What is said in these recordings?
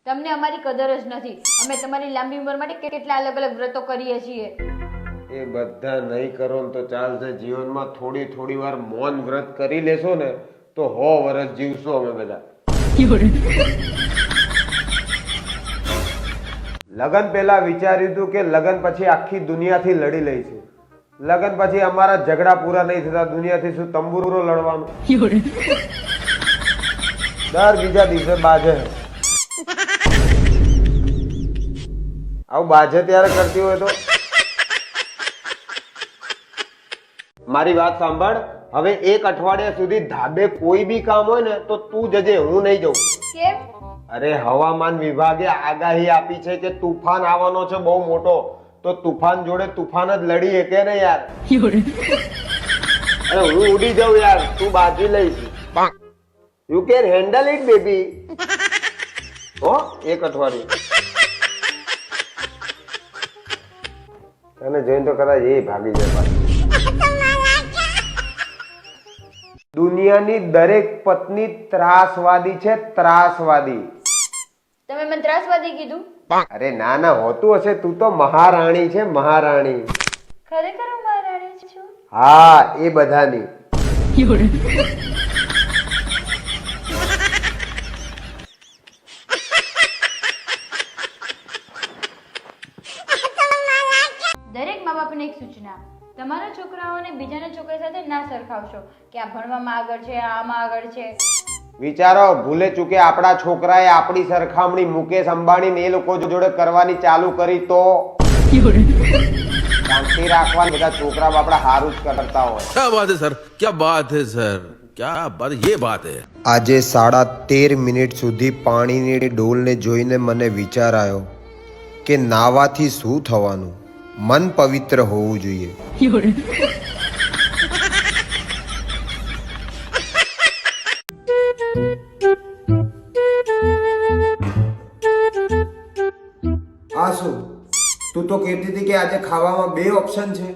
તમને અમારી કદર જ નથી. અમે તમારી લાંબી ઉંમર માટે કેટલા અલગ અલગ વ્રતો કરીએ છીએ. એ બધા નહીં કરો ને તો ચાલશે. જીવનમાં થોડી થોડી વાર મૌન વ્રત કરી લેશો ને તો 100 વર્ષ જીવશો અમે બધા. લગન પહેલા વિચાર્યું હતું કે લગન પછી આખી દુનિયાથી લડી લઈશું. લગન પછી અમારા ઝઘડા પૂરા નહીં થતા. દુનિયાથી શું તંબુરો લડવાનું? દર બીજા દિવસે બાજે. આવું બાજે ત્યારે કરતી હોય તો મારી વાત સાંભળ. હવે 1 અઠવાડિયા સુધી ધાબે કોઈ બી કામ હોય ને તો તું જજે, હું નહીં જઉં. કેમ? અરે હવામાન વિભાગે આગાહી આપી છે કે તુફાન આવવાનો છે બહુ મોટો. તો તુફાન જોડે તુફાન જ લડીએ કે ને યાર. અરે હું ઉડી જાઉં યાર, તું બાજી લઈશ. You can handle it baby. હો 1 અઠવાડિયું તને જોઈને તો કદાચ એ ભાગી જાય. દુનિયાની દરેક પત્ની ત્રાસવાદી છે, ત્રાસવાદી. તમે મને ત્રાસવાદી કીધું? અરે ના ના, હોતું હશે. તું તો મહારાણી છે, મહારાણી. ખરેખર હું મહારાણી છું? હા, એ બધાની. દરેક મા બાપને એક સૂચના: તમારા છોકરાઓને બીજાના છોકરા સાથે ના સરખાવશો કે આ ભણવામાં આગળ છે, આમાં આગળ છે. વિચારો, ભૂલે ચૂકે આપણા છોકરાએ આપણી સરખામણી મુકેશ અંબાણી ને એ લોકો જોડે કરવાની ચાલુ કરી તો શાંતિ રાખવાની. બધા છોકરા બાપડા હારું જ કરતા હોય. क्या बात है सर, क्या बात है सर, क्या बात, ये बात है. આજે 13.5 મિનિટ સુધી પાણીની ડોલને જોઈને મને વિચાર આવ્યો કે નાવાથી શું થવાનું. મન પવિત્ર હોવું જોઈએ. આ શું? તું તો કહેતી હતી કે આજે ખાવામાં 2 ઓપ્શન છે.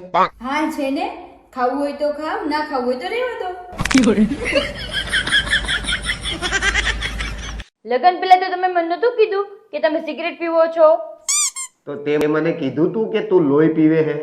હા છે ને, ખાવું હોય તો ખાવ, ના ખાવું હોય તો રહેવા દો. લગન પહેલા તો તમે મને નતું કીધું કે તમે સિગરેટ પીવો છો? તો તે મને કીધું તું કે તું લોહી પીવે હે.